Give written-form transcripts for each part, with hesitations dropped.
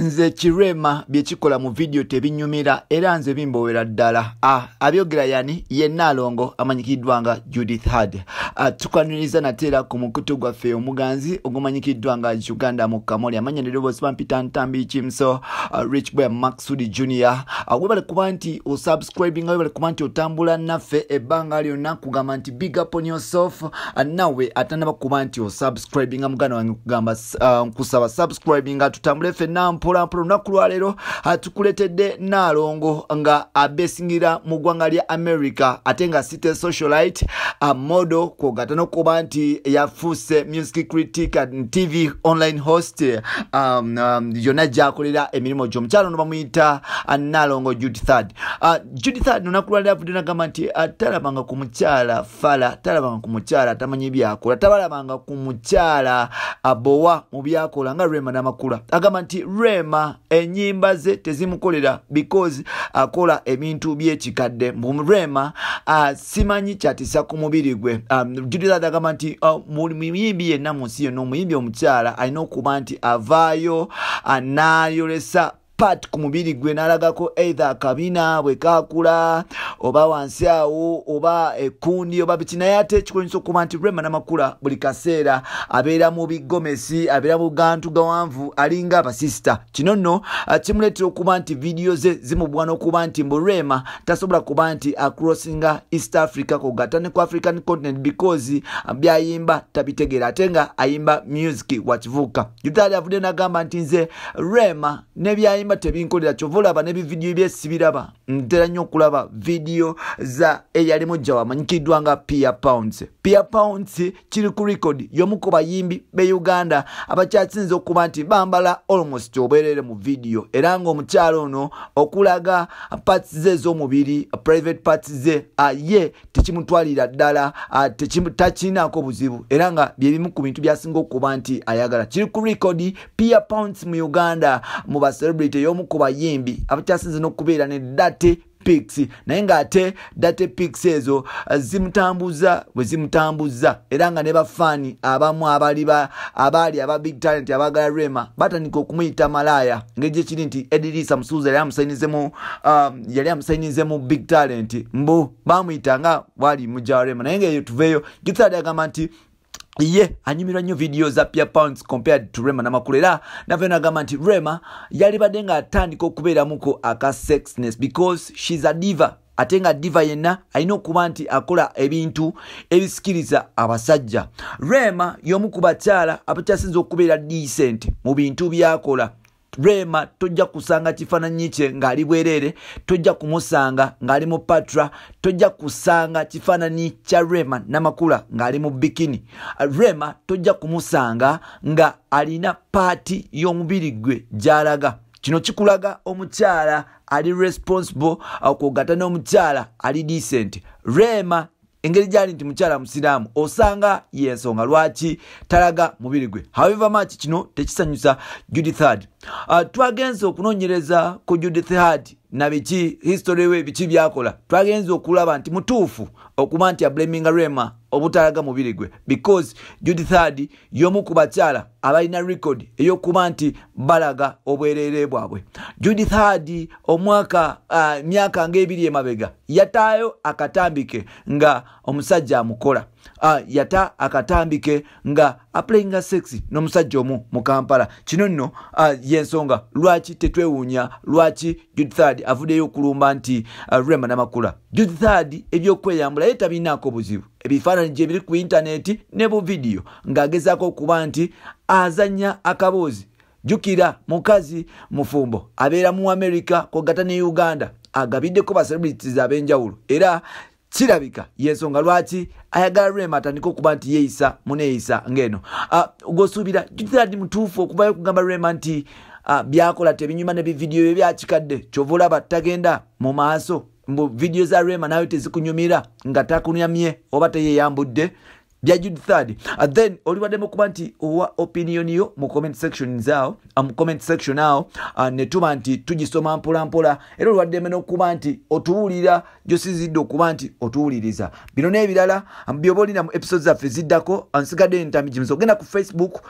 nze Kirema byekikola mu video tebinyumira era nze bimbowera ddala. Abyogera yani ye Nalongo amanyikiddwa nga Judith Heard. Tukwaniriza natera ku mukutu gwaffe omuganzi ogumanyikiddwa nga Uganda mu Kamoli amanya ne Robo Spampita Ntambi Chimso Rich Boy Maxudi Junior. Webale kuba nti o subscribing webale kuba nti otambula naffe ebbanga lyonna kugamba nti big up on yourself nawe atanaba kuba nti o subscribing mugano wange kugamba kusaba subscribing tutambule fenna mpola lunaku lwalero tukuletedde Nalongo nga abesingira mu ggwanga lya America ate nga city socialite model kwogata n'okuba nti yafuuse music critic and TV online host yonna gy'akolera emirimu gyo. Omukyala ono bamuyita Nalongo Judith Heard. Judith Heard lunaku lwalero avudde n'agamba nti talabanga ku mukyala fala, talabanga ku mukyala tamanyi byakola, tabalabanga ku mukyala abowa mu byakola nga Rema Namakula. Agamba nti Rema enyimba ze tezimukolera because akola ebintu by'ekikadde. Rema simanyi kyatisa ku mubiri gwe. Judith Heard agamba nti muyimbi yenna mu nsi yonna omuyimbi omukyala alina okuba nti avaayo n'ayolesa part ku mubiri gwe n'alagako either akabina bwe kakula oba wansi awo oba ekundi oba biki, naye ate kikolanyisa okuba nti Rema Namakula buli kaseera abeera mu bigomesi, abeera mu gantu gawanvu alinga abasista. Kino nno kimuleetera okuba nti video ze zimubwana okuba nti mbu Rema tasobola kuba nti acrossinga East Africa kogata ne ku African continent because byayimba tabitegeera ate nga ayimba music wakivuuka. Judith avudde n'agamba nti nze Rema ne byayimba tebinkolera kyovolaba ne bividiyo byesibiraba ntera nnyo okulaba video za eyali mujja wamanyikiddwa nga Pia Pounds. Pia Pounds kiri ku record y'omu ku bayimbi be Uganda abakyasinze okuba nti bambala almost obwerere mu video era ng'omukyalo ono okulaga parts ze z'omubiri private parts ze ye tekimutwalira ddala takinaako buzibu era nga byebimu ku bintu byasinga okuba nti ayagala. Kiri ku record Pia Pounds mu Uganda mu ba celebrity y'omu ku bayimbi abakyasinze n'okubeera ne Date Pics naye ng'ate Date Pics ezo zimutambuza era nga ne bafani abamu abali aba big talent abagala Rema batandika okumuyita malaya ng'egye kiri nti Edilisa Musuuza yali amusayinize mu big talent mbu bamuyita nga bwali mujja Rema naye ng'eyo tuveeyo. Judith Heard agamba nti ye anyumirwa nnyo video za Pia Pounds compared to Rema Namakula era nave nagamba nti Rema yali badde nga atandika okubeeramuko aka sexness because she's a diva ate nga diva yenna alina okuba nti akola ebintu ebisikiriza abasajja. Rema y'omu ku bakyala abakyasinze okubeera decent mu bintu byakola. Rema tojja kusanga kifaananyi kye ng'ali bwerere, tojja kumusanga ng'ali mu patra, tojja kusanga kifaananyi kya Rema Namakula ng'ali mu bikini. Rema tojja kumusanga nga alina paati y'omubiri gwe gy'alaga. Kino kikulaga omukyala ali responsible okugata n'omukyala ali decent. Rema engeri gyali nti mukyala musiraamu osanga yensonga lwaki talaga mubiri gwe. However much kino tekisanyusa Judith Heard. Twagenze okunoonyereza ku Judith Heard na biki history we biki byakola. Twagenze okulaba nti mutuufu okuba nti ablaminga Rema obutalaga mubiri gwe because Judith Heard y'omu ku bakyala abalina record ey'okuba nti balaga obwerere bwabwe. Judith Heard omwaka myaka ng'ebiri emabega yataayo akatambike nga omusajja amukola. Yata akatambike nga aplayinga sexy n'omusajja omu mu Kampala. Kino nno yensonga lwaki tetwewuunya lwaki Judith Heard avuddeyo okulumba nti Rema Namakula. Judith Heard ebyokweyambula ye tabinaako buzibu. Ebifaananyi gye biri ku internet ne bu video ng'agezaako okuba nti azanya akaboozi. Jukira mukazi mufumbo abeera mu America kwogata ne Uganda agabiddeko ba celebrities ab'enjawulo era kirabika yensonga lwaki ayagala Rema atandika okuba nti yeeyisa muneeyisa ng'eno. Gwosuubira Judith Heard mutuufu okuvayo okugamba Rema nti byakola tebinyuma ne bividiyo bye byakikadde kyova olaba tagenda mu maaso mbu video za Rema nawe tezikunyumira nga takunyamye oba teyeyambudde. bya Judy Third. Then olibaddemu kuba nti owa opinion yo mu comment section zao mu comment section awo ne tuba nti tugisoma mpola mpola era olibaddemu n'okuba nti otuwulira gyosizidde okuba nti otuwuliriza bino n'ebirala byoba olina mu episodes zaffe ziddako ansigadde entambi gimizo ogenda ku Facebook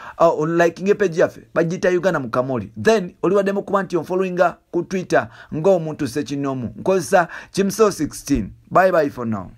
liking page yaffe bagiyita Uganda mu Kamoli. Then olibaddemu kuba nti onfollowinga ku Twitter ng'omuntu Ssekinomu nkozesa Kimso 16. Bye bye for now.